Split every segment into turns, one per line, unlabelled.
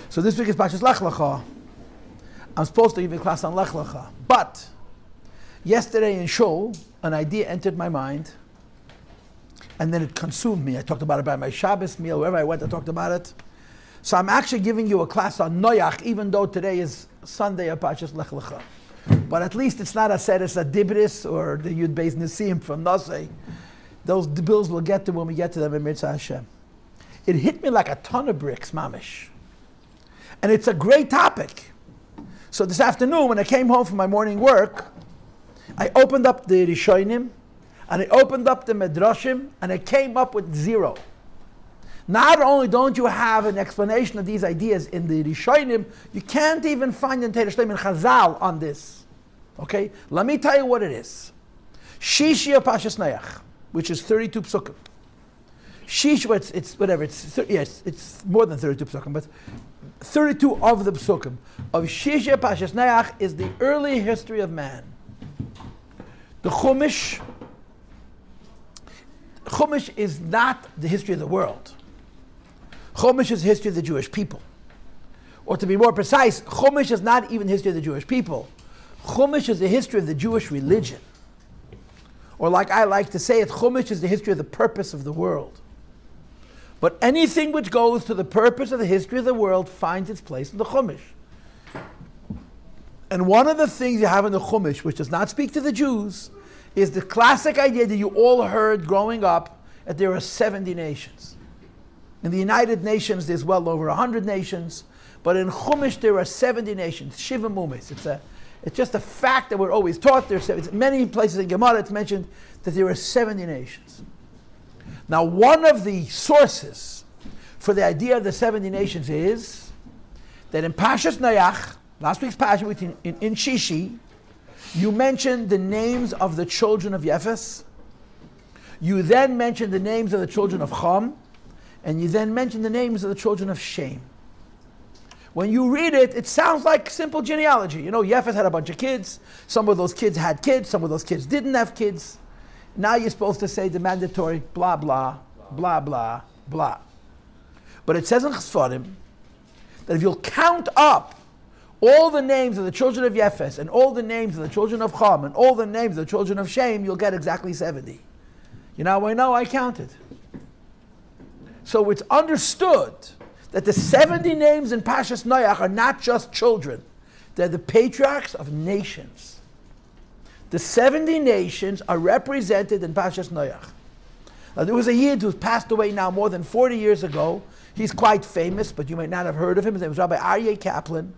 So this week is Parshas Lech Lecha. I'm supposed to give a class on Lech Lecha. But yesterday in Shul, an idea entered my mind, and then it consumed me. I talked about it by my Shabbos meal, wherever I went, I talked about it. So I'm actually giving you a class on Noach, even though today is Sunday of Parshas Lech Lecha. But at least it's not a Seres Adibris or the Yud Beis Nisim from Nosei. Those bills we'll get to when we get to them in Mitzvah Hashem. It hit me like a ton of bricks, mamish. And it's a great topic. So this afternoon, when I came home from my morning work, I opened up the Rishonim, and I opened up the Medrashim, and I came up with zero. Not only don't you have an explanation of these ideas in the Rishonim, you can't even find in Torah and Chazal on this. Okay? Let me tell you what it is. Shishi of Parshas Noach, which is 32 psukim. Shish, it's more than 32 psukim, but 32 of the psukim of Shishi Parshas Noach is the early history of man. The Chumash is not the history of the world. Chumash is the history of the Jewish people. Or to be more precise, Chumash is not even the history of the Jewish people. Chumash is the history of the Jewish religion. Or like I like to say it, Chumash is the history of the purpose of the world. But anything which goes to the purpose of the history of the world finds its place in the Chumash. And one of the things you have in the Chumash, which does not speak to the Jews, is the classic idea that you all heard growing up, that there are 70 nations. In the United Nations, there's well over 100 nations, but in Chumash there are 70 nations, Shiva Mumis. It's just a fact that we're always taught. There's many places in Gemara it's mentioned that there are 70 nations. Now, one of the sources for the idea of the 70 nations is that in Parshas Noach, last week's Parshas in Shishi, you mentioned the names of the children of Yefes. You then mentioned the names of the children of Cham, and you then mentioned the names of the children of Shem. When you read it, it sounds like simple genealogy. You know, Yefes had a bunch of kids. Some of those kids had kids. Some of those kids didn't have kids. Now you're supposed to say the mandatory blah, blah, blah, blah, blah. But it says in Chesfarim that if you'll count up all the names of the children of Yefes and all the names of the children of Cham and all the names of the children of Shem, you'll get exactly 70. You know, I counted. So it's understood that the 70 names in Parshas Noach are not just children. They're the patriarchs of nations. The 70 nations are represented in Parshas Noach. Now, there was a Yid who passed away now more than 40 years ago. He's quite famous, but you might not have heard of him. His name was Rabbi Aryeh Kaplan.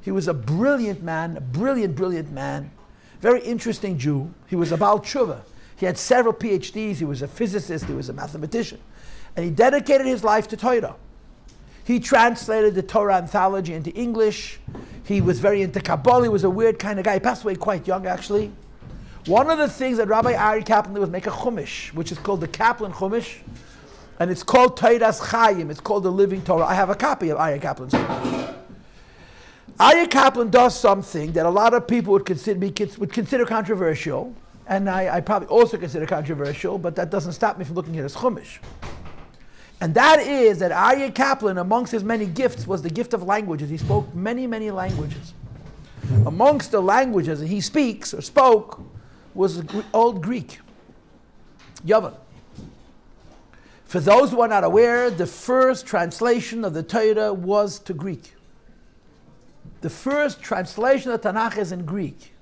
He was a brilliant man, a brilliant, brilliant man. Very interesting Jew. He was a Baal Tshuva. He had several PhDs. He was a physicist. He was a mathematician. And he dedicated his life to Torah. He translated the Torah anthology into English. He was very into Kabbalah. He was a weird kind of guy. He passed away quite young, actually. One of the things that Rabbi Aryeh Kaplan did was make a Chumash, which is called the Kaplan Chumash. And it's called Teidas Chaim. It's called the Living Torah. I have a copy of Aryeh Kaplan's Chumash. Aryeh Kaplan does something that a lot of people would consider controversial. And I probably also consider controversial, but that doesn't stop me from looking at his Chumash. And that is that Aryeh Kaplan, amongst his many gifts, was the gift of languages. He spoke many, many languages. Amongst the languages that he speaks or spoke was Old Greek, Yavan. For those who are not aware, the first translation of the Torah was to Greek. The first translation of the Tanakh is in Greek.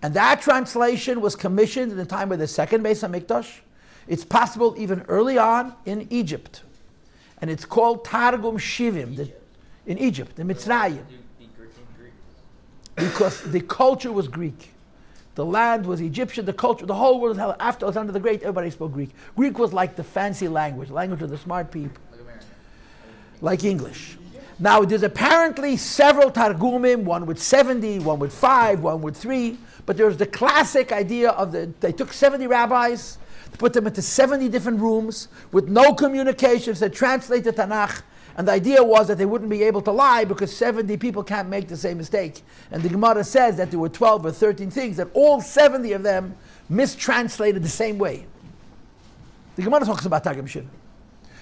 And that translation was commissioned in the time of the second Beis HaMikdash. It's possible even early on in Egypt. And it's called Targum Shivim in Egypt, in Mitzrayim. Because the culture was Greek. The land was Egyptian, the culture, the whole world, after Alexander the Great, everybody spoke Greek. Greek was like the fancy language, the language of the smart people. Like English. Now, there's apparently several Targumim, one with 70, one with 5, one with 3, but there's the classic idea of they took 70 rabbis, put them into 70 different rooms with no communications that translate the Tanakh. And the idea was that they wouldn't be able to lie because 70 people can't make the same mistake. And the Gemara says that there were 12 or 13 things that all 70 of them mistranslated the same way. The Gemara talks about Targum Shivim.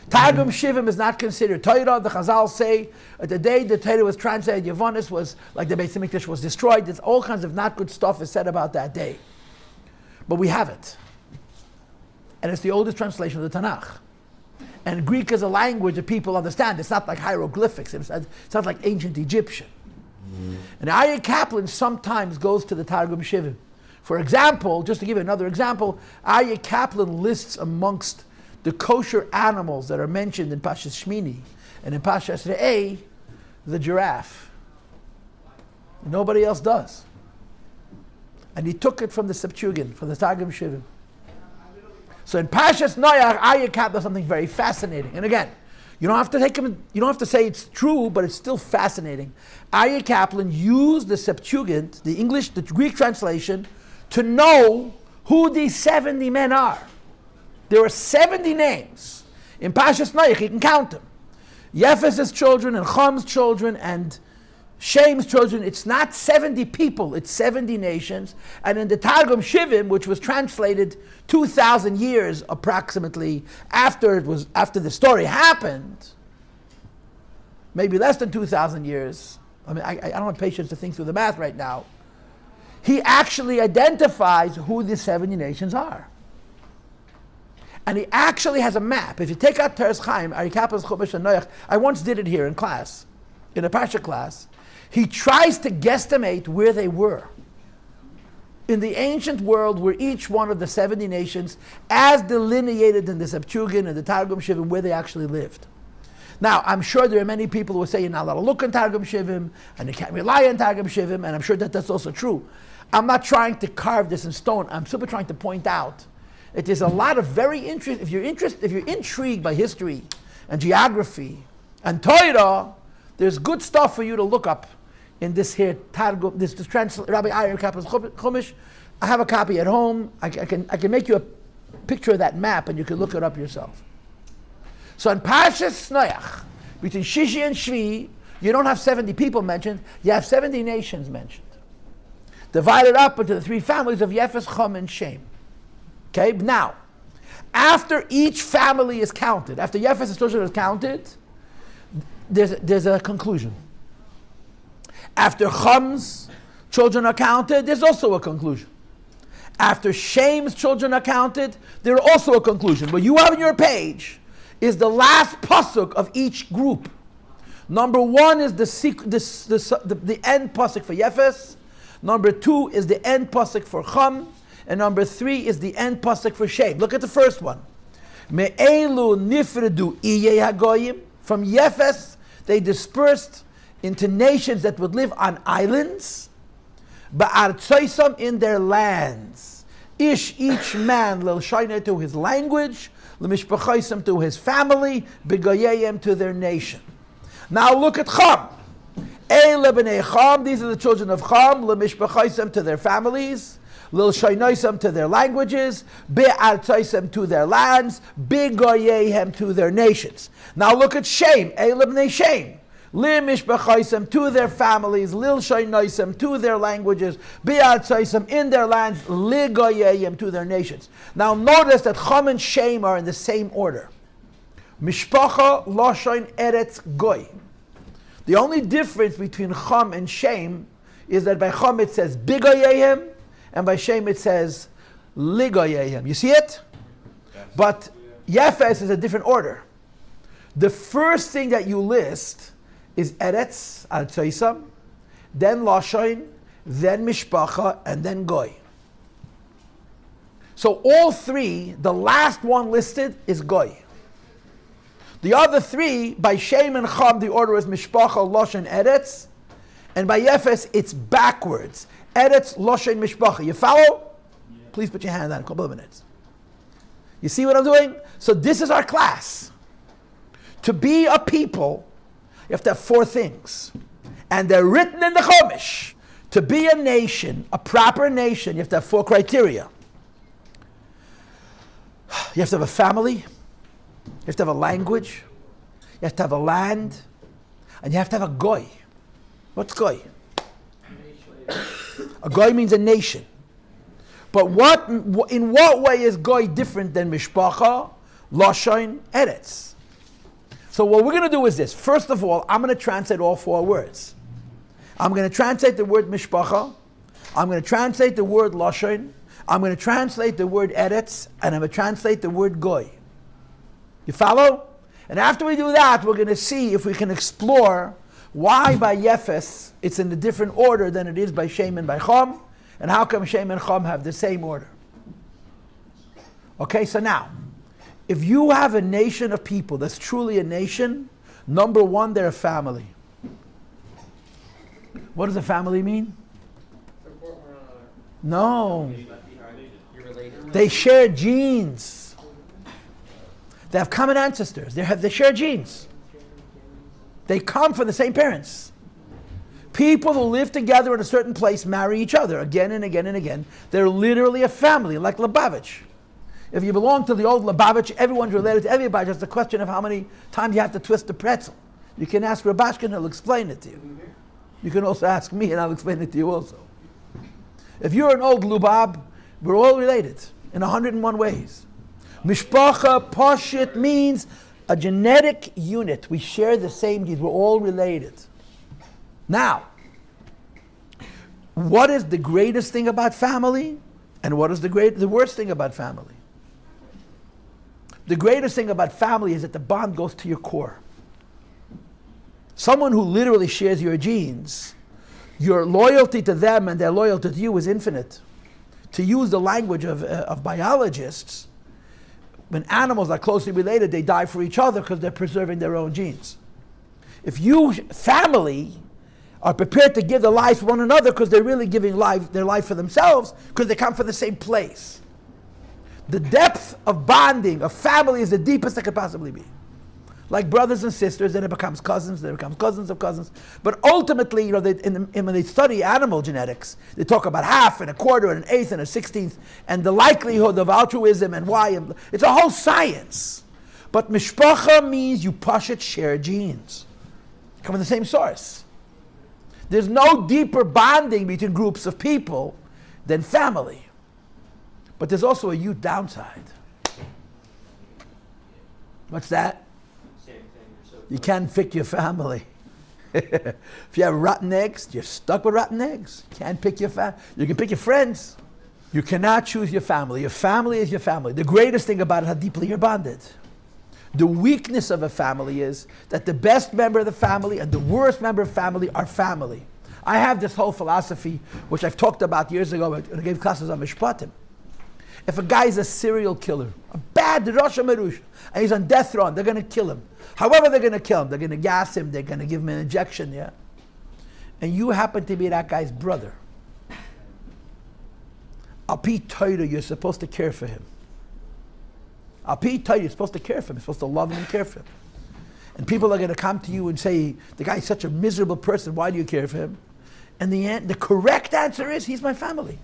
Targum Shivim is not considered Torah. The Chazal say the day the Torah was translated, Yavonis was like the Beit HaMikdash was destroyed. There's all kinds of not good stuff is said about that day. But we have it. And it's the oldest translation of the Tanakh. And Greek is a language that people understand. It's not like hieroglyphics. It's not like ancient Egyptian. And Aryeh Kaplan sometimes goes to the Targum Shivim. For example, just to give you another example, Aryeh Kaplan lists amongst the kosher animals that are mentioned in Parshas Shmini and in Parshas Re'eh, the giraffe. Nobody else does. And he took it from the Septuagint, from the Targum Shivim. So in Parshas Noach, Aryeh Kaplan does something very fascinating. And again, you don't have to you don't have to say it's true, but it's still fascinating. Aryeh Kaplan used the Septuagint, the Greek translation, to know who these 70 men are. There are 70 names. In Parshas Noach, you can count them. Yefes's children and Cham's children and Shem's children. It's not 70 people, it's 70 nations. And in the Targum Shivim, which was translated 2,000 years approximately after the story happened, maybe less than 2,000 years. I mean, I don't have patience to think through the math right now. He actually identifies who the 70 nations are. And he actually has a map. If you take out Teres Chaim, Aryeh Kaplan's Chumash and Noach, I once did it here in class, in a Parsha class. He tries to guesstimate where they were in the ancient world, where each one of the 70 nations, as delineated in the Septuagint and the Targum Shivim, where they actually lived. Now, I'm sure there are many people who will say you're not allowed to look in Targum Shivim, and you can't rely on Targum Shivim, and I'm sure that that's also true. I'm not trying to carve this in stone. I'm simply trying to point out that there's a lot of very interest. If you're intrigued by history and geography and Torah, there's good stuff for you to look up in this here Targum, this Rabbi Aryeh Kaplan's Chumash. I have a copy at home. I can make you a picture of that map, and you can look it up yourself. So in Parshas Noach, between Shishi and Shvi, you don't have 70 people mentioned. You have 70 nations mentioned, divided up into the 3 families of Yefes, Chum, and Shem. Okay, now, after each family is counted, after Yefes' children is counted, there's a conclusion. After Chum's children are counted, there's also a conclusion. After Shem's children are counted, there's also a conclusion. What you have on your page is the last pasuk of each group. Number 1 is the end pasuk for Yefes. Number 2 is the end pasuk for Chum. And number 3 is the end pasuk for Shem. Look at the first one. Me'elu nifredu iyei hagoyim. From Yefes, they dispersed into nations that would live on islands. Ba'artzoisam, in their lands. Each man l'lshayneh, to his language. L'mishpachoisam, to his family. B'goyeyem, to their nation. Now look at Chum. Eile b'nei Chum, these are the children of Chum. L'mishpachoisam, to their families. L'lshayneh, to their languages. Be'artzoisam, to their lands. B'goyeyem, to their nations. Now look at Shem. Eile b'nei Shem. L'mishpachoisam, to their families. L'lshayneh, to their languages. Be'artzoisam, in their lands. L'goyeyem, to their nations. Now notice that Chum and Shem are in the same order. Mishpacha, Lashon, Eretz, Goy. The only difference between Chum and Shem is that by Chum it says Bigoyehem, and by Shem it says Ligoyehem. You see it? Yes. But Yefes is a different order. The first thing that you list is Eretz, Artzoisam, then Lashon, then Mishpacha, and then Goy. So all 3, the last one listed is Goy. The other 3, by Shem and Chum, the order is Mishpacha, Lashon, Eretz. And by Yefes, it's backwards. Eretz, Lashon, Mishpacha. You follow? Yeah. Please put your hand down a couple of minutes. You see what I'm doing? So this is our class. To be a people, you have to have 4 things. And they're written in the Chumash. To be a nation, a proper nation, you have to have 4 criteria. You have to have a family. You have to have a language, you have to have a land, and you have to have a goy. What's goy? A goy means a nation. But in what way is goy different than mishpacha, lashon, eretz? So what we're going to do is this. First of all, I'm going to translate all 4 words. I'm going to translate the word mishpacha. I'm going to translate the word lashon. I'm going to translate the word eretz. And I'm going to translate the word goy. You follow? And after we do that, we're going to see if we can explore why by Yefes it's in a different order than it is by Shem and by Chom. And how come Shem and Chom have the same order? Okay, so now, if you have a nation of people that's truly a nation, number one, they're a family. What does a family mean? No. They share genes. They have common ancestors. They share genes. They come from the same parents. People who live together in a certain place marry each other again and again and again. They're literally a family, like Lubavitch. If you belong to the old Lubavitch, everyone's related to everybody. Just a question of how many times you have to twist the pretzel. You can ask Rabashkin, he'll explain it to you. You can also ask me, and I'll explain it to you also. If you're an old Lubab, we're all related in 101 ways. Mishpacha Pashit means a genetic unit. We share the same genes. We're all related. Now, what is the greatest thing about family? And what is the worst thing about family? The greatest thing about family is that the bond goes to your core. Someone who literally shares your genes, your loyalty to them and their loyalty to you is infinite. To use the language of biologists, when animals are closely related, they die for each other because they're preserving their own genes. If you, family, are prepared to give their life for one another because they're really giving their life for themselves because they come from the same place. The depth of bonding of family is the deepest it could possibly be. Like brothers and sisters, then it becomes cousins, then it becomes cousins of cousins. But ultimately, you know, when they study animal genetics, they talk about half and a quarter and an eighth and a 16th and the likelihood of altruism and why. It's a whole science. But mishpacha means you pashut share genes. Come from the same source. There's no deeper bonding between groups of people than family. But there's also a huge downside. What's that? You can't pick your family. If you have rotten eggs, you're stuck with rotten eggs. You can't pick your family. You can pick your friends. You cannot choose your family. Your family is your family. The greatest thing about it is how deeply you're bonded. The weakness of a family is that the best member of the family and the worst member of family are family. I have this whole philosophy, which I've talked about years ago when I gave classes on Mishpatim. If a guy is a serial killer, a bad Rosh Hamerush, and he's on death row, they're going to kill him. However they're going to kill him, they're going to gas him, they're going to give him an injection, yeah? And you happen to be that guy's brother. Al pi Torah, you're supposed to care for him. Al pi Torah, you're supposed to care for him. You're supposed to love him and care for him. And people are going to come to you and say, the guy's such a miserable person, why do you care for him? And the correct answer is, he's my family.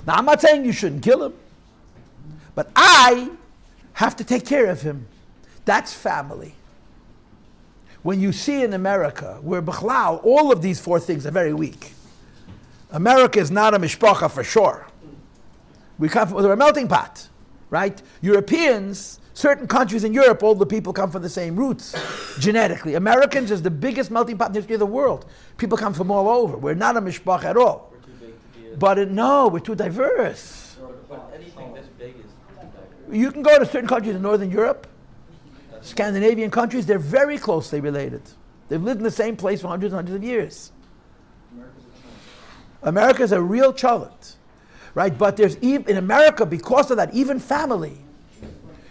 Now, I'm not saying you shouldn't kill him, but I have to take care of him. That's family. When you see in America, where Bichlal, all of these 4 things are very weak. America is not a mishpacha for sure. We're a melting pot, right? Europeans, certain countries in Europe, all the people come from the same roots, genetically. Americans is the biggest melting pot in the history of the world. People come from all over. We're not a mishpacha at all.
We're too big to be a...
But no, we're too diverse.
But anything this big is too diverse.
You can go to certain countries in Northern Europe, Scandinavian countries, they're very closely related. They've lived in the same place for hundreds and hundreds of years. America's a real chalent, right? But there's in America, because of that, even family,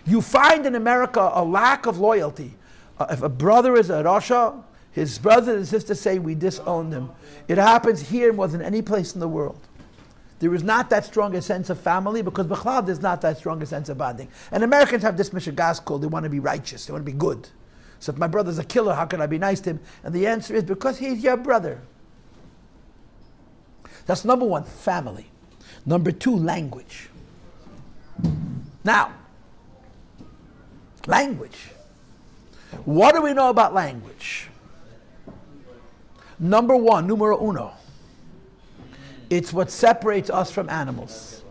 you find in America a lack of loyalty. If a brother is a Rasha, his brother and sister say, we disown them. It happens here more than any place in the world. There is not that strong a sense of family because Bichlal there's not that strong a sense of bonding. And Americans have this mishigas called, they want to be righteous, they want to be good. So if my brother's a killer, how can I be nice to him? And the answer is because he's your brother. That's number 1, family. Number 2, language. Now, language. What do we know about language? Number 1, numero uno. It's what separates us from animals.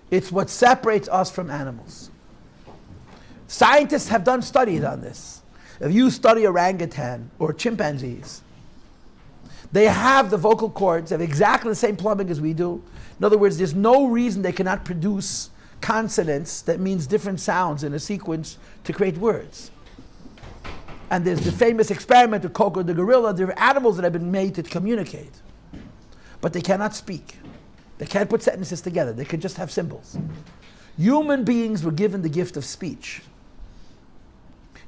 It's what separates us from animals. Scientists have done studies on this. If you study orangutan or chimpanzees, they have the vocal cords, they have exactly the same plumbing as we do. In other words, there's no reason they cannot produce consonants that means different sounds in a sequence to create words. And there's the famous experiment with Coco the gorilla. There are animals that have been made to communicate, but they cannot speak. They can't put sentences together. They can just have symbols. Human beings were given the gift of speech.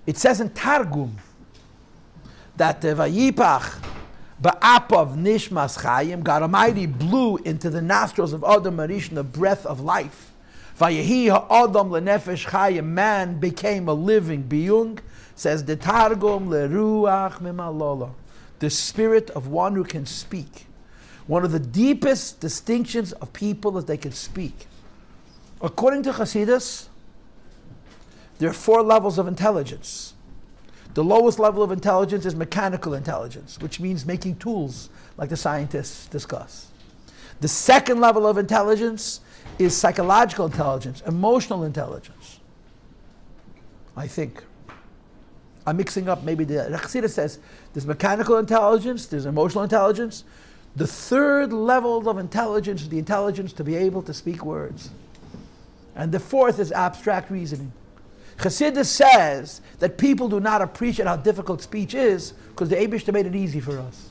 It says in Targum that Vayipach ba'apav nishmas chayim, God Almighty blew into the nostrils of Adam Arishon the breath of life. Vayehi ha'adam lenefesh chayim, man became a living being. Says the Targum leruach mimalola, the spirit of one who can speak. One of the deepest distinctions of people is they can speak. According to Hasidus, there are 4 levels of intelligence. The lowest level of intelligence is mechanical intelligence, which means making tools, like the scientists discuss. The second level of intelligence is psychological intelligence, emotional intelligence. I think. I'm mixing up maybe the Hasidus says there's mechanical intelligence, there's emotional intelligence. The third level of intelligence is the intelligence to be able to speak words. And the fourth is abstract reasoning. Chassidus says that people do not appreciate how difficult speech is because the Eibishter made it easy for us.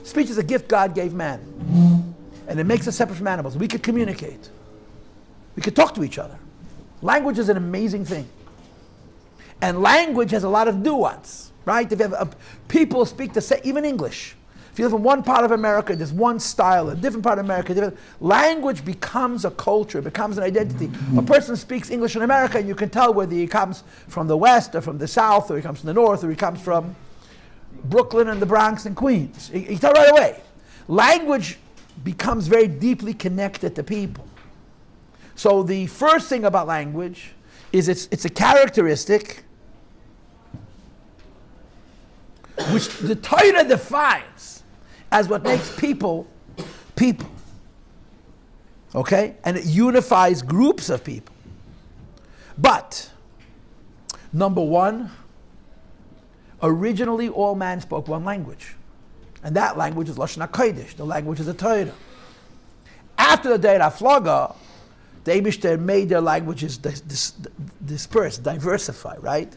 Speech is a gift God gave man. And it makes us separate from animals. We could communicate. We could talk to each other. Language is an amazing thing. And language has a lot of nuance, right? If you have people speak the same, even English. If you live in one part of America, there's one style. A different part of America, language becomes a culture, becomes an identity. A person speaks English in America, and you can tell whether he comes from the West or from the South, or he comes from the North, or he comes from Brooklyn and the Bronx and Queens. You tell right away. Language becomes very deeply connected to people. So the first thing about language is it's a characteristic which the Torah defines as what makes people, people. Okay? And it unifies groups of people. But, number one, originally all man spoke one language. And that language is Lashon HaKodesh, the language of the Torah. After the Day Haflaga, the Eibishter made their languages disperse, diversify, right?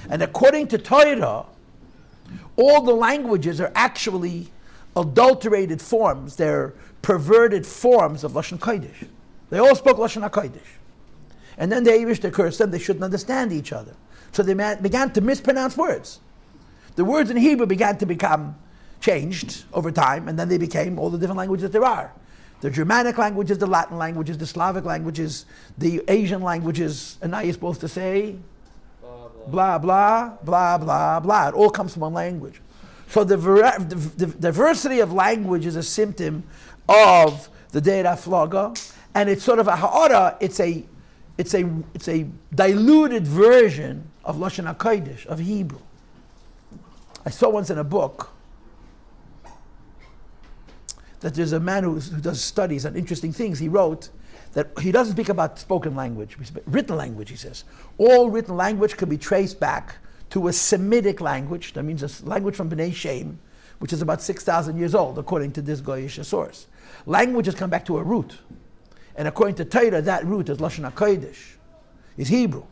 And according to Torah, all the languages are actually adulterated forms. They're perverted forms of Lashon Kodesh. They all spoke Lashon HaKodesh. And then the Eibishter cursed them. They shouldn't understand each other. So they began to mispronounce words. The words in Hebrew began to become changed over time, and then they became all the different languages that there are. The Germanic languages, the Latin languages, the Slavic languages, the Asian languages, and now you're supposed to say blah, blah, blah, blah, blah. It all comes from one language. So the diversity of language is a symptom of the Day Haflaga, and it's sort of a ha'ara. It's a diluted version of Lashon HaKodesh, of Hebrew. I saw once in a book that there's a man who does studies on interesting things. He wrote that he doesn't speak about spoken language, written language, he says. All written language could be traced back to a Semitic language, that means a language from Bnei Shem, which is about 6,000 years old, according to this Goyish source. Languages come back to a root. And according to Torah, that root is Lashon HaKodesh, is Hebrew.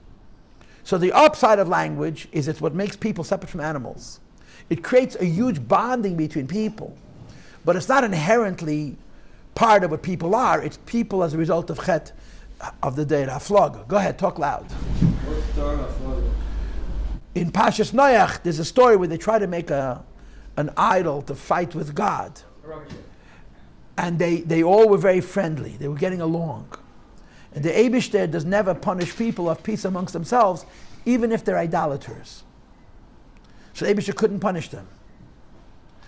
So the upside of language is it's what makes people separate from animals. It creates a huge bonding between people, but it's not inherently part of what people are. It's people as a result of chet of the Day Haflaga. Go ahead, talk loud.
What's Torah Haflaga?
In Parshas Noach, there's a story where they try to make an idol to fight with God. And they all were very friendly. They were getting along. And the Eibishter does never punish people of peace amongst themselves, even if they're idolaters. So the Eibishter couldn't punish them.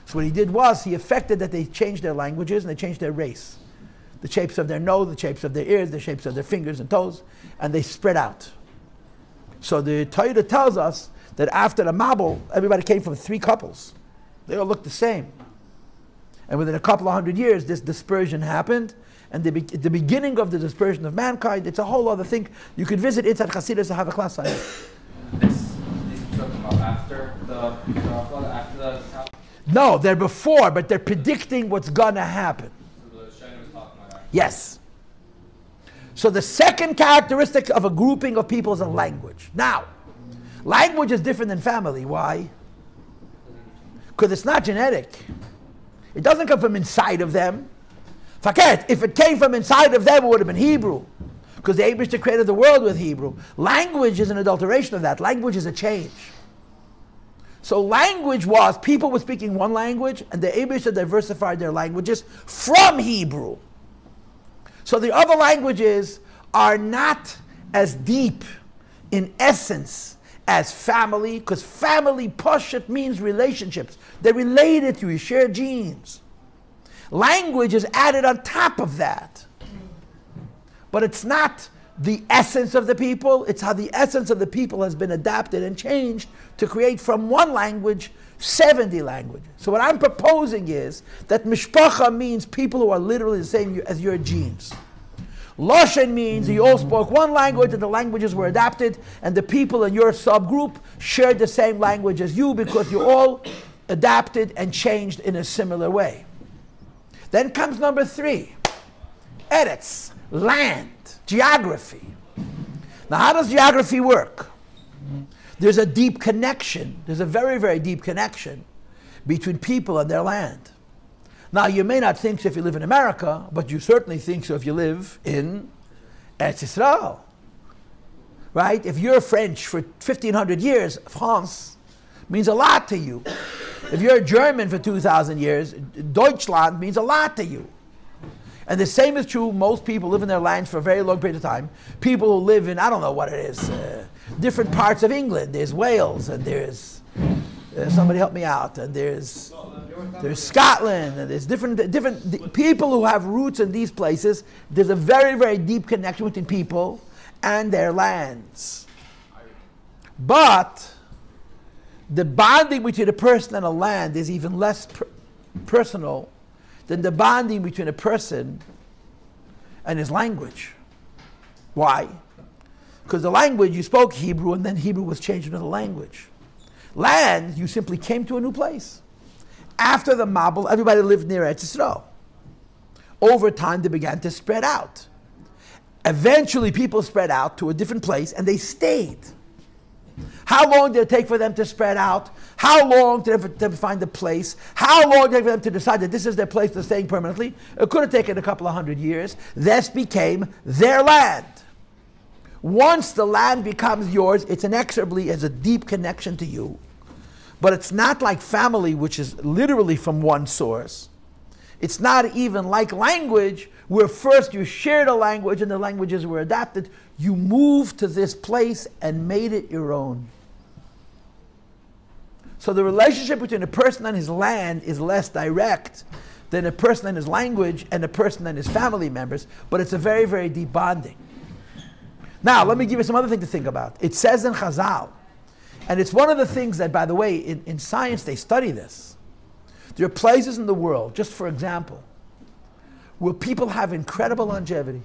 So what he did was, he effected that they changed their languages and they changed their race. The shapes of their nose, the shapes of their ears, the shapes of their fingers and toes, and they spread out. So the Torah tells us that after the Mabul, everybody came from 3 couples. They all looked the same. And within a couple of 100 years, this dispersion happened. And the beginning of the dispersion of mankind, it's a whole other thing. You could visit inside Hasidus and have a class on it.
This the flood after the account?
No, they're before, but they're predicting what's going to happen.
So the Shana was talking about that.
Yes. So the second characteristic of a grouping of people is a language. Now, language is different than family. Why? Because it's not genetic. It doesn't come from inside of them. Forget, if it came from inside of them, it would have been Hebrew. Because the Abishter created the world with Hebrew. Language is an adulteration of that. Language is a change. So language was, people were speaking one language, and the Abishter diversified their languages from Hebrew. So the other languages are not as deep in essence as family, because family, Pashat, means relationships. They're related to you, share genes. Language is added on top of that. But it's not the essence of the people, it's how the essence of the people has been adapted and changed to create from one language 70 languages. So what I'm proposing is that mishpacha means people who are literally the same as your genes. Loshen means you all spoke one language and the languages were adapted, and the people in your subgroup shared the same language as you because you all adapted and changed in a similar way. Then comes number 3, eretz, land, geography. Now how does geography work? There's a deep connection, there's a very, very deep connection between people and their land. Now you may not think so if you live in America, but you certainly think so if you live in Eretz Yisrael. Right? If you're French for 1500 years, France means a lot to you. If you're German for 2000 years, Deutschland means a lot to you. And the same is true, most people live in their lands for a very long period of time. People who live in, I don't know what it is, different parts of England. There's Wales, and there's, somebody help me out, and there's Scotland, and there's different people who have roots in these places. There's a very, very deep connection between people and their lands. But the bonding between a person and a land is even less personal than the bonding between a person and his language. Why? Because the language, you spoke Hebrew, and then Hebrew was changed into the language. Land, you simply came to a new place. After the Mabul, everybody lived near Eretz Yisrael. Over time, they began to spread out. Eventually, people spread out to a different place, and they stayed. How long did it take for them to spread out? How long did it take them to find a place? How long did it take for them to decide that this is their place, they're staying permanently? It could have taken a couple of hundred years. This became their land. Once the land becomes yours, it's inexorably as a deep connection to you. But it's not like family, which is literally from one source. It's not even like language, where first you shared a language and the languages were adapted. You moved to this place and made it your own. So the relationship between a person and his land is less direct than a person and his language and a person and his family members, but it's a very, very deep bonding. Now, let me give you some other thing to think about. It says in Chazal, and it's one of the things that, by the way, in science they study this. There are places in the world, just for example, where people have incredible longevity.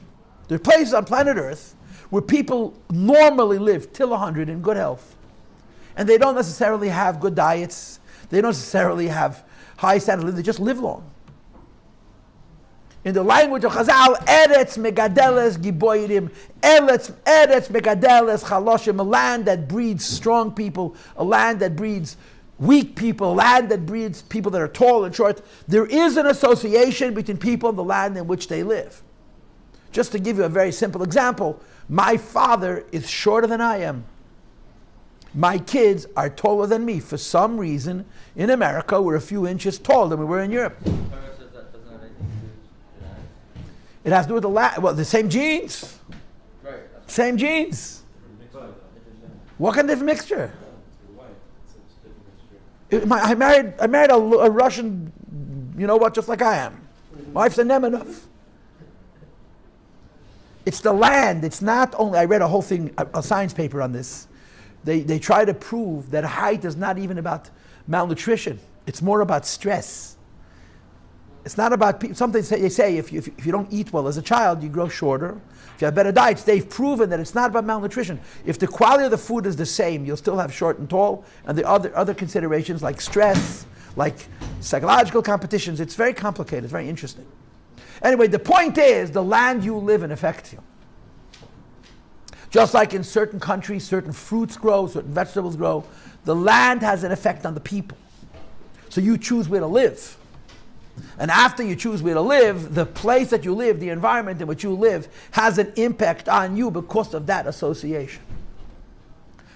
There are places on planet Earth where people normally live till 100 in good health. And they don't necessarily have good diets. They don't necessarily have high standard of living. They just live long. In the language of Chazal, Eretz megadeles giboyim, Eretz megadeles chaloshim, a land that breeds strong people, a land that breeds weak people, a land that breeds people that are tall and short. There is an association between people and the land in which they live. Just to give you a very simple example, my father is shorter than I am. My kids are taller than me. For some reason, in America, we're a few inches taller than we were in Europe. It has to do with the same genes.
Right.
Same genes. What kind of mixture? I married a Russian, you know what, just like I am. Wife's a Nemanov. It's the land. It's not only, I read a whole thing, a science paper on this. They try to prove that height is not even about malnutrition. It's more about stress. It's not about something they say if you don't eat well as a child, you grow shorter. If you have better diets, they've proven that it's not about malnutrition. If the quality of the food is the same, you'll still have short and tall. And the other considerations like stress, like psychological competitions, it's very complicated, it's very interesting. Anyway, the point is the land you live in affects you. Just like in certain countries, certain fruits grow, certain vegetables grow, the land has an effect on the people. So you choose where to live. And after you choose where to live, the place that you live, the environment in which you live, has an impact on you because of that association.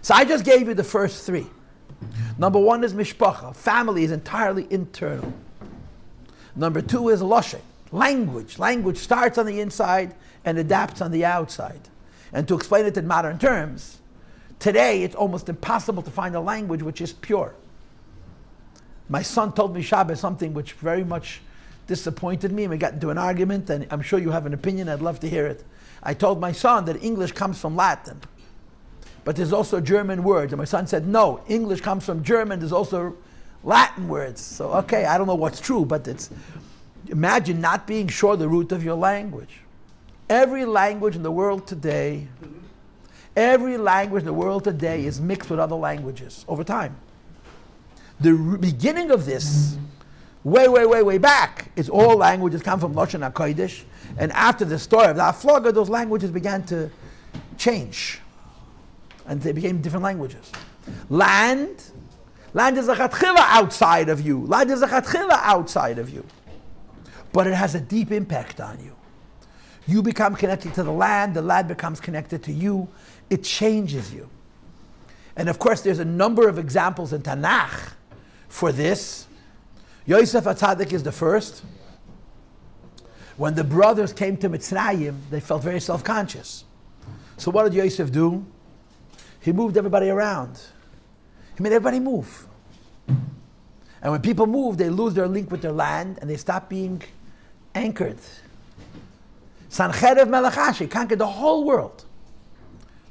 So I just gave you the first three. Number one is mishpacha. Family is entirely internal. Number two is lashon, language. Language starts on the inside and adapts on the outside. And to explain it in modern terms, today it's almost impossible to find a language which is pure. My son told me Shabbos something which very much disappointed me, and we got into an argument, and I'm sure you have an opinion, I'd love to hear it. I told my son that English comes from Latin, but there's also German words. And my son said, no, English comes from German, there's also Latin words. So, okay, I don't know what's true, but imagine not being sure the root of your language. Every language in the world today, is mixed with other languages over time. The beginning of this, way back, is all languages come from Lashon HaKodesh, and after the story of the Aflaga, those languages began to change, and they became different languages. Land is a chatchila outside of you. But it has a deep impact on you. You become connected to the land becomes connected to you. It changes you. And of course, there's a number of examples in Tanakh for this. Yosef HaTzadik is the first. When the brothers came to Mitzrayim, they felt very self-conscious. So what did Yosef do? He moved everybody around. He made everybody move. And when people move, they lose their link with their land and they stop being anchored. Sancherev Melech conquered the whole world.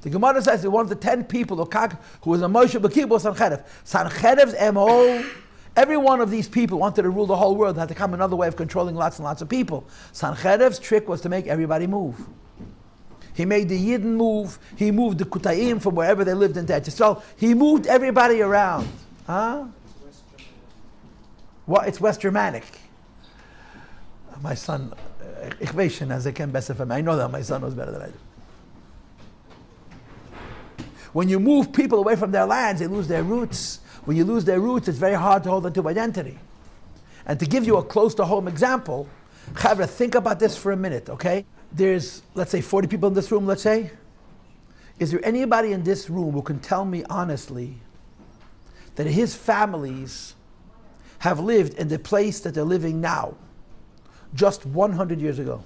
The Gemara says that one of the 10 people who was a Moshe B'Kibur was Sancherev. Sancherev's M.O., every one of these people wanted to rule the whole world, had to come another way of controlling lots and lots of people. Sancherev's trick was to make everybody move. He made the Yidden move. He moved the Kutayim from wherever they lived in Theid. So he moved everybody around. Huh? Well, it's West Germanic. My son, I know that my son knows better than I do. When you move people away from their lands, they lose their roots. When you lose their roots, it's very hard to hold on to identity. And to give you a close-to-home example, Chavra, think about this for a minute, okay? There's, let's say, 40 people in this room, let's say. Is there anybody in this room who can tell me honestly that his families have lived in the place that they're living now just 100 years ago?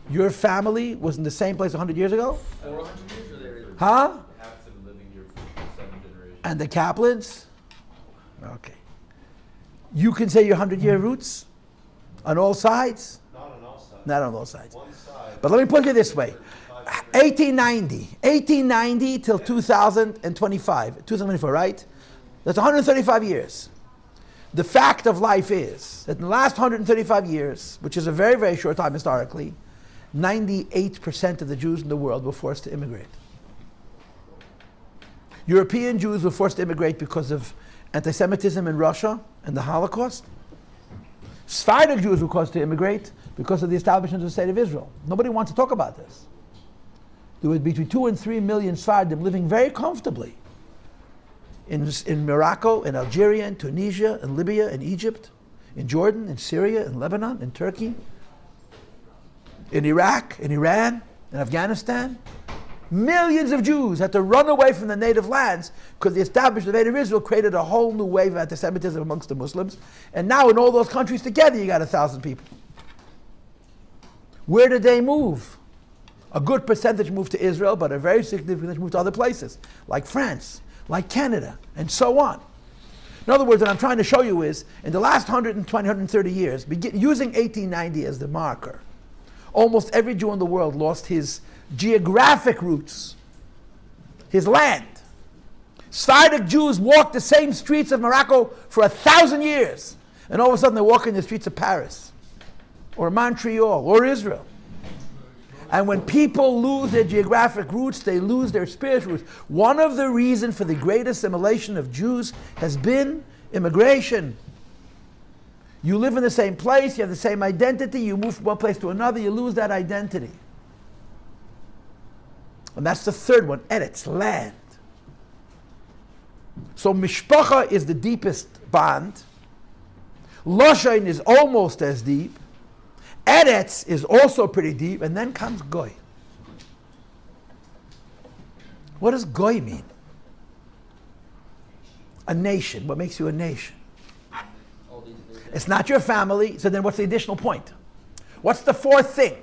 Your family was in the same place 100 years ago?
400 years or they
Huh?
have been living here for 7 generations.
And the Kaplans? Okay. You can say your 100-year roots on all sides?
Not on all sides.
Not on all sides.
One side.
But let me put it this way. 1890 till 2024, right? That's 135 years. The fact of life is that in the last 135 years, which is a very, very short time historically, 98% of the Jews in the world were forced to immigrate. European Jews were forced to immigrate because of anti-Semitism in Russia and the Holocaust. Sephardic Jews were forced to immigrate because of the establishment of the State of Israel. Nobody wants to talk about this. There was between 2 and 3 million Sephardim living very comfortably in Morocco, in Algeria, in Tunisia, in Libya, in Egypt, in Jordan, in Syria, in Lebanon, in Turkey, in Iraq, in Iran, in Afghanistan. Millions of Jews had to run away from the native lands because the establishment of the State of Israel created a whole new wave of anti-Semitism amongst the Muslims. And now in all those countries together, you got 1,000 people. Where did they move? A good percentage moved to Israel, but a very significant percentage moved to other places, like France, like Canada, and so on. In other words, what I'm trying to show you is, in the last 120, 130 years, using 1890 as the marker, almost every Jew in the world lost his geographic roots, his land. Sephardic Jews walked the same streets of Morocco for 1,000 years. And all of a sudden they're walking the streets of Paris or Montreal or Israel. And when people lose their geographic roots, they lose their spiritual roots. One of the reasons for the great assimilation of Jews has been immigration. You live in the same place, you have the same identity, you move from one place to another, you lose that identity. And that's the third one, eretz, land. So mishpacha is the deepest bond. Loshain is almost as deep. Eretz is also pretty deep, and then comes goy. What does goy mean? A nation. What makes you a nation? It's not your family, so then what's the additional point? What's the fourth thing?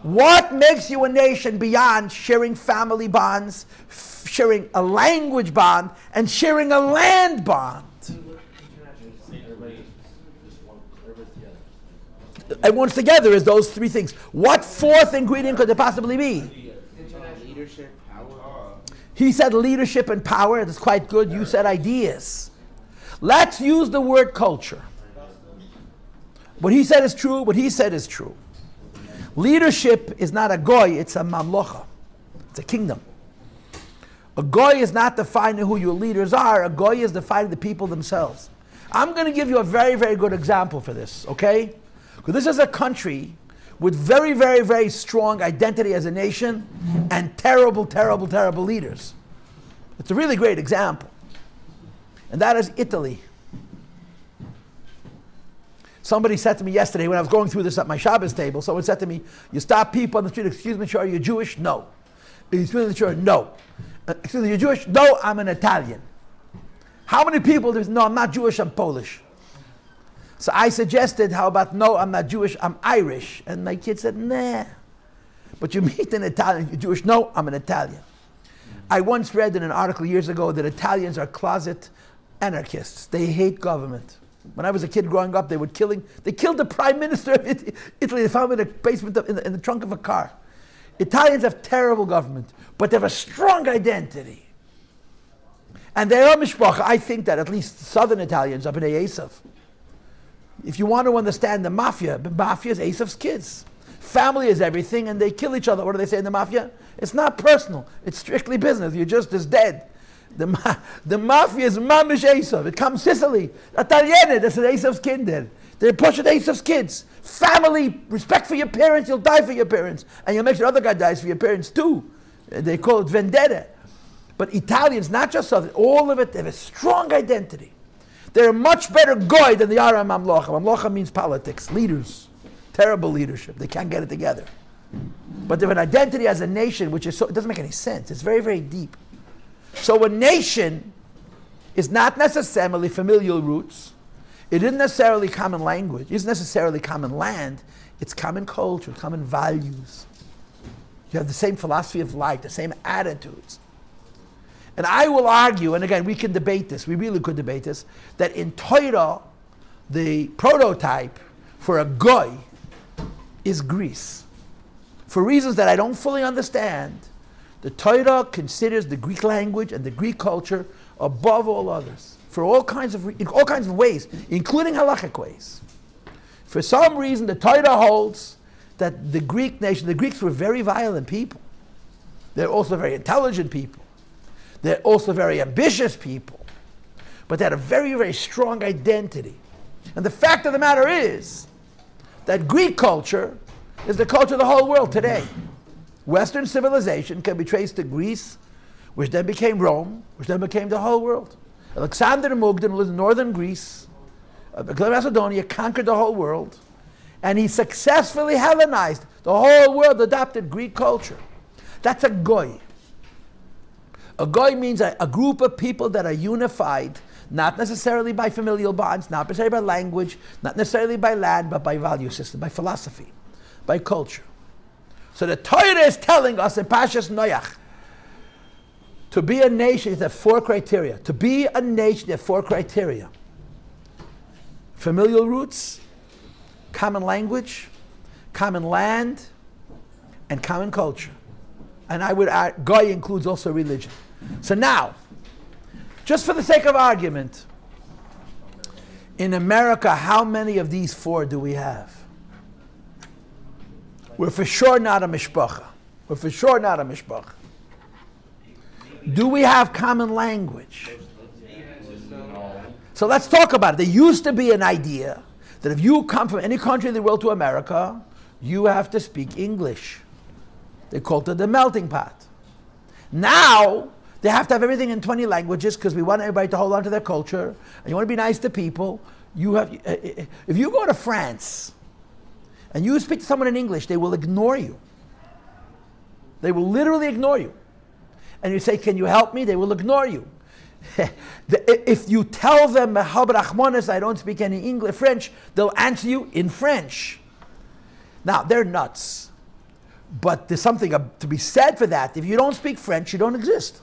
What makes you a nation beyond sharing family bonds, sharing a language bond, and sharing a land bond? Everyone's together is those three things. What fourth ingredient could there possibly be?
Leadership, power.
He said leadership and power. That's quite good. You said ideas. Let's use the word culture. What he said is true. What he said is true. Leadership is not a goy, it's a mamlocha. It's a kingdom. A goy is not defining who your leaders are. A goy is defining the people themselves. I'm going to give you a very, very good example for this, okay? Because this is a country with very, very, very strong identity as a nation and terrible, terrible, terrible leaders. It's a really great example. And that is Italy. Somebody said to me yesterday when I was going through this at my Shabbos table, someone said to me, you stop people on the street, excuse me, sure, are you Jewish? No. Excuse me, sure, no. Excuse me, you're Jewish? No, I'm an Italian. How many people, no, I'm not Jewish, I'm Polish. So I suggested, how about, no, I'm not Jewish, I'm Irish. And my kid said, nah. But you meet an Italian, you're Jewish? No, I'm an Italian. I once read in an article years ago that Italians are closet anarchists. They hate government. When I was a kid growing up, they killed the prime minister of Italy. They found him in the basement, in the trunk of a car. Italians have terrible government, but they have a strong identity. And they are mishpacha. I think that at least southern Italians are b'nei Esav. If you want to understand the mafia is Esav's kids. Family is everything, and they kill each other. What do they say in the mafia? It's not personal. It's strictly business. You're just as dead. The mafia is mamish Esav. It comes Sicily. Italiene, that's Esav's kinder. They're pushing Esav's kids. Family, respect for your parents, you'll die for your parents. And you'll make sure the other guy dies for your parents too. They call it vendetta. But Italians, not just Southern, all of it, they have a strong identity. They're a much better goy than the Ara Mamlocha. Mamlocha means politics, leaders. Terrible leadership. They can't get it together. But they have an identity as a nation, which is so, it doesn't make any sense. It's very, very deep. So a nation is not necessarily familial roots. It isn't necessarily common language. It isn't necessarily common land. It's common culture, common values. You have the same philosophy of life, the same attitudes. And I will argue, and again, we can debate this, we really could debate this, that in Torah, the prototype for a goy is Greece. For reasons that I don't fully understand, the Torah considers the Greek language and the Greek culture above all others, for in all kinds of ways, including halachic ways. For some reason, the Torah holds that the Greek nation, the Greeks were very violent people. They're also very intelligent people. They're also very ambitious people. But they had a very, very strong identity. And the fact of the matter is that Greek culture is the culture of the whole world today. Western civilization can be traced to Greece, which then became Rome, which then became the whole world. Alexander Mugden lived in northern Greece, Macedonia, conquered the whole world, and he successfully Hellenized. The whole world adopted Greek culture. That's a goy. A goy means a group of people that are unified, not necessarily by familial bonds, not necessarily by language, not necessarily by land, but by value system, by philosophy, by culture. So the Torah is telling us in Parshas Noach, to be a nation, you have four criteria. To be a nation, you have four criteria. Familial roots, common language, common land, and common culture. And I would add, goy includes also religion. So now, Just for the sake of argument, in America, how many of these 4 do we have? We're for sure not a mishpacha. We're for sure not a mishpacha. Do we have common language? So let's talk about it. There used to be an idea that if you come from any country in the world to America, you have to speak English. They called it the melting pot. Now, they have to have everything in 20 languages because we want everybody to hold on to their culture, and you want to be nice to people. If you go to France and you speak to someone in English, they will ignore you. They will literally ignore you. And you say, can you help me? They will ignore you. If you tell them, I don't speak any English, French, they'll answer you in French. Now, they're nuts. But there's something to be said for that. If you don't speak French, you don't exist.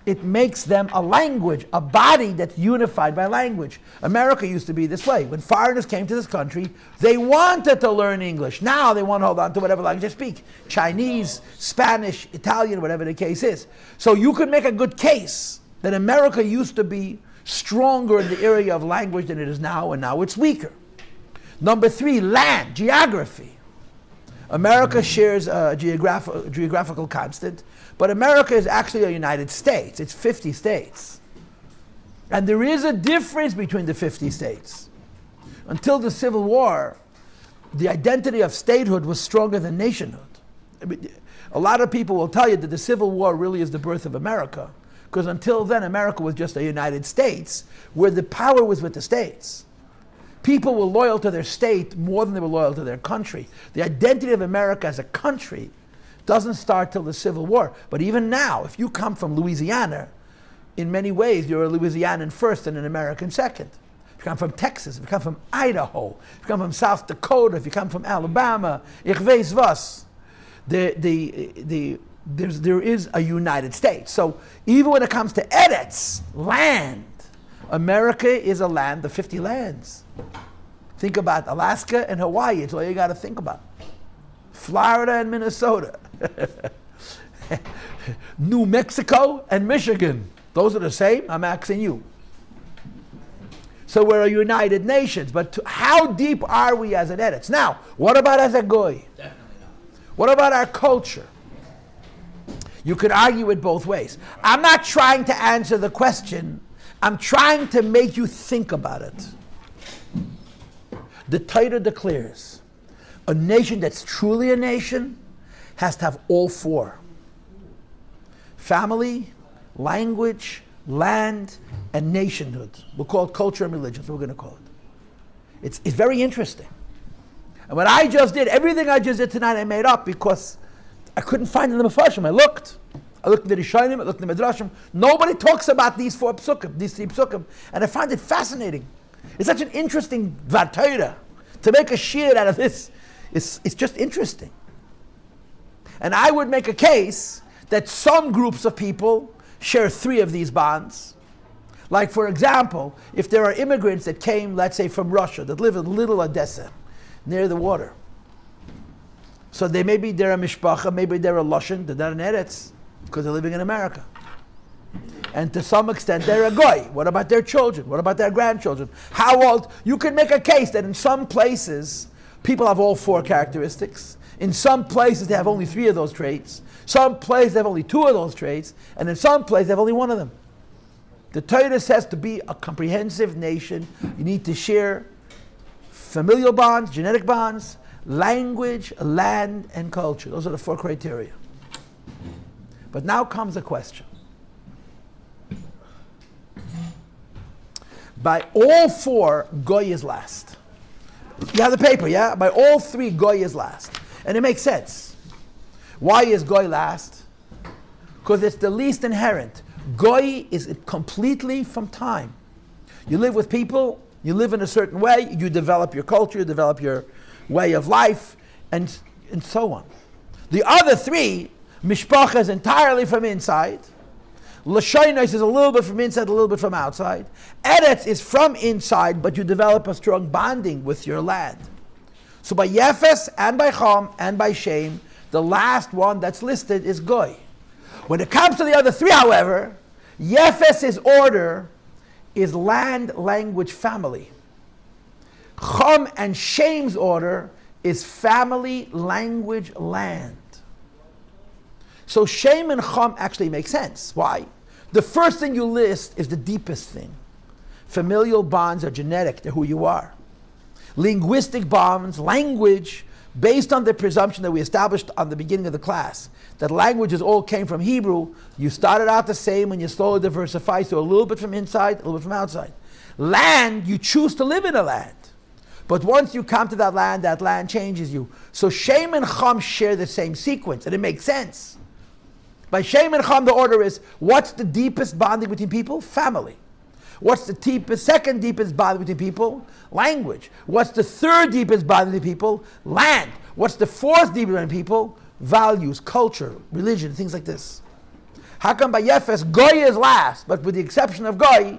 It makes them a language, a body that's unified by language. America used to be this way. When foreigners came to this country, they wanted to learn English. Now they want to hold on to whatever language they speak. Chinese, Spanish, Italian, whatever the case is. So you could make a good case that America used to be stronger in the area of language than it is now, and now it's weaker. Number 3, land, geography. America shares a geographical constant, but America is actually a United States. It's 50 states. And there is a difference between the 50 states. Until the Civil War, the identity of statehood was stronger than nationhood. I mean, a lot of people will tell you that the Civil War really is the birth of America, because until then, America was just a United States, where the power was with the states. People were loyal to their state more than they were loyal to their country. The identity of America as a country doesn't start till the Civil War. But even now, if you come from Louisiana, in many ways you're a Louisianan first and an American second. If you come from Texas, if you come from Idaho, if you come from South Dakota, if you come from Alabama, ich weiß was, there is a United States. So even when it comes to Eretz, land, America is a land of 50 lands. Think about Alaska and Hawaii. It's all you got to think about. Florida and Minnesota. New Mexico and Michigan. Those are the same. I'm asking you. So we're a United Nations. But how deep are we as an Eretz? Now, what about as a goy?
Definitely not.
What about our culture? You could argue it both ways. I'm not trying to answer the question. I'm trying to make you think about it. The theid declares a nation that's truly a nation has to have all 4. Family, language, land, and nationhood. We'll call it culture and religion. That's what we're going to call it. It's very interesting. And what I just did, everything I just did tonight, I made up because I couldn't find it in the Mefarshim. I looked in the Rishonim, I looked in the Midrashim. Nobody talks about these 4 psukim, these 3 psukim. And I find it fascinating. It's such an interesting Torah. To make a shir out of this, it's just interesting. And I would make a case that some groups of people share 3 of these bonds. Like, for example, if there are immigrants that came, let's say, from Russia, that live in Little Odessa, near the water. So they're a mishpacha, maybe they're a lashon, they're not an eretz, because they're living in America. And to some extent, they're a goy. What about their children? What about their grandchildren? How old? You can make a case that in some places, people have all 4 characteristics. In some places, they have only 3 of those traits. Some places, they have only 2 of those traits. And in some places, they have only 1 of them. The Torah says to be a comprehensive nation, you need to share familial bonds, genetic bonds, language, land, and culture. Those are the 4 criteria. But now comes a question. By all 4, goy is last. You have the paper, yeah? By all 3, goy is last. And it makes sense. Why is goy last? Because it's the least inherent. Goy is completely from time. You live with people, you live in a certain way, you develop your culture, you develop your way of life, and so on. The other 3, mishpacha is entirely from inside. Lashonos is a little bit from inside, a little bit from outside. Eretz is from inside, but you develop a strong bonding with your land. So by Yefes and by Chom and by Shem, the last one that's listed is Goy. When it comes to the other 3, however, Yefes's order is land, language, family. Chum and Shem's order is family, language, land. So Shem and Chum actually make sense. Why? The first thing you list is the deepest thing. Familial bonds are genetic, they're who you are. Linguistic bonds, language, based on the presumption that we established on the beginning of the class, that languages all came from Hebrew, you started out the same and you slowly diversify, so a little bit from inside, a little bit from outside. Land, you choose to live in a land. But once you come to that land changes you. So Shem and Chum share the same sequence, and it makes sense. By Shem and Chum, the order is, what's the deepest bonding between people? Family. What's the second deepest bonding between people? Language. What's the third deepest bonding between people? Land. What's the fourth deepest bonding between people? Values, culture, religion, things like this. How come by Yefes, Goy is last, but with the exception of Goy,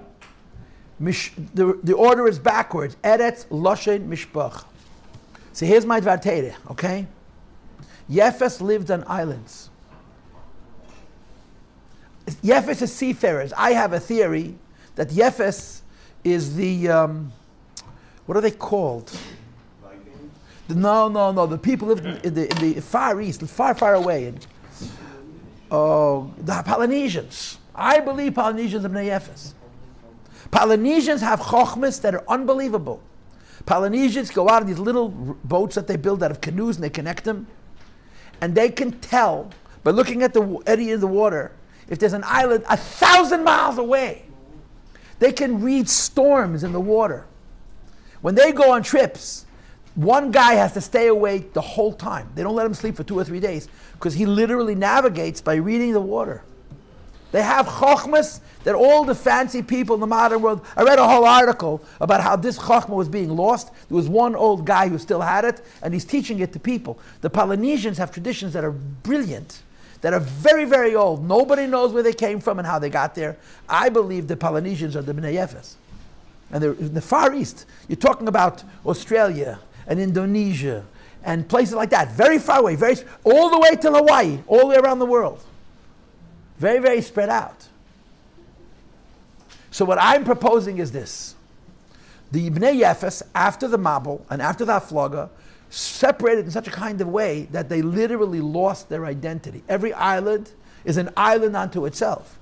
the order is backwards. Eretz, Loshen, Mishpach. So here's my Dvar Torah, okay? Yefes lived on islands. Yefes is seafarers. I have a theory that Yefes is the, what are they called? No. The people lived in the Far East, far away. The Polynesians. I believe Polynesians are Bnei Yefes. Polynesians have chokhmas that are unbelievable. Polynesians go out in these little boats that they build out of canoes and they connect them. And they can tell, by looking at the eddy in the water, if there's an island 1,000 miles away. They can read storms in the water. When they go on trips, one guy has to stay awake the whole time. They don't let him sleep for 2 or 3 days because he literally navigates by reading the water. They have chokhmas that all the fancy people in the modern world, I read a whole article about how this chokhmah was being lost. There was one old guy who still had it, and he's teaching it to people. The Polynesians have traditions that are brilliant, that are very, very old. Nobody knows where they came from and how they got there. I believe the Polynesians are the Bnei Yefes. And they're in the Far East. You're talking about Australia and Indonesia and places like that, very far away, all the way to Hawaii, all the way around the world. Very, very spread out. So what I'm proposing is this. The Bnei Yefes, after the Mabul and after the Haflaga, separated in such a kind of way that they literally lost their identity. Every island is an island unto itself.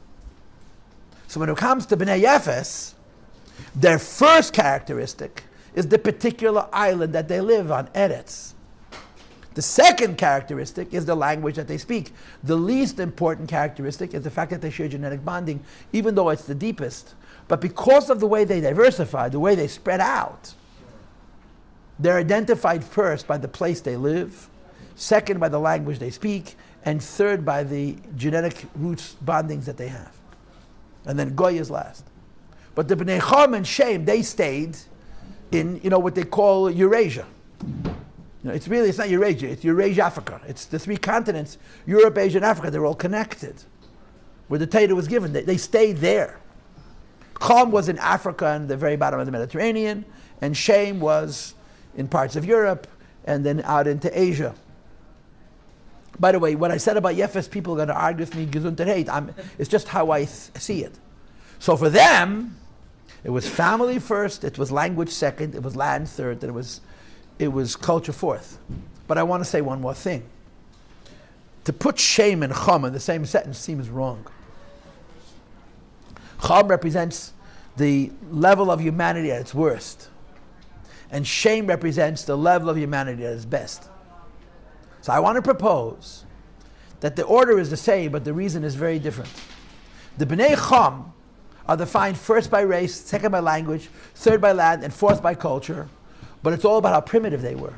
So when it comes to Bnei Yefes, their first characteristic is the particular island that they live on, Eretz. The second characteristic is the language that they speak. The least important characteristic is the fact that they share genetic bonding, even though it's the deepest. But because of the way they diversify, the way they spread out, they're identified first by the place they live, second by the language they speak, and third by the genetic roots bondings that they have. And then Goy is last. But the Bnei Chum and Shem, they stayed in, what they call Eurasia. It's not Eurasia, it's Eurasia, Africa. It's the 3 continents, Europe, Asia, and Africa. They're all connected. Where the theid was given, they stayed there. Chum was in Africa and the very bottom of the Mediterranean, and Shem was in parts of Europe and then out into Asia. By the way, what I said about Yefes, people are going to argue with me, gesund theid. It's just how I see it. So for them, it was family first, it was language second, it was land third, and it was culture fourth. But I want to say one more thing. To put Shem and Chum in the same sentence seems wrong. Chum represents the level of humanity at its worst, and Shem represents the level of humanity at its best. So I want to propose that the order is the same, but the reason is very different. The Bnei Chum are defined first by race, second by language, third by land, and fourth by culture. But it's all about how primitive they were.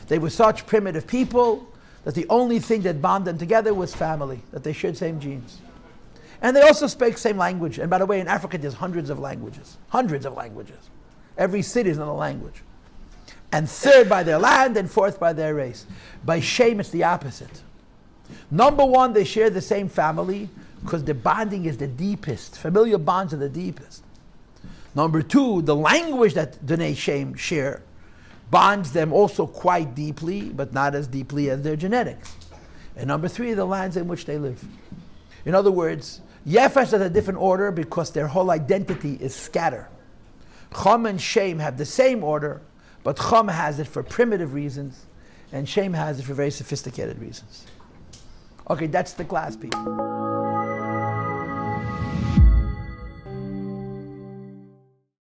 They were such primitive people that the only thing that bonded them together was family, that they shared same genes. And they also spoke same language. And by the way, in Africa there's hundreds of languages. Hundreds of languages. Every city is another language. And third by their land, and fourth by their race. By Shem it's the opposite. Number one, they share the same family because the bonding is the deepest. Familial bonds are the deepest. Number two, the language that Bnei Shem share bonds them also quite deeply, but not as deeply as their genetics. And number three, the lands in which they live. In other words, Yefesh has a different order because their whole identity is scatter. Chum and Shem have the same order, but Chum has it for primitive reasons, and Shem has it for very sophisticated reasons. Okay, that's the class, people.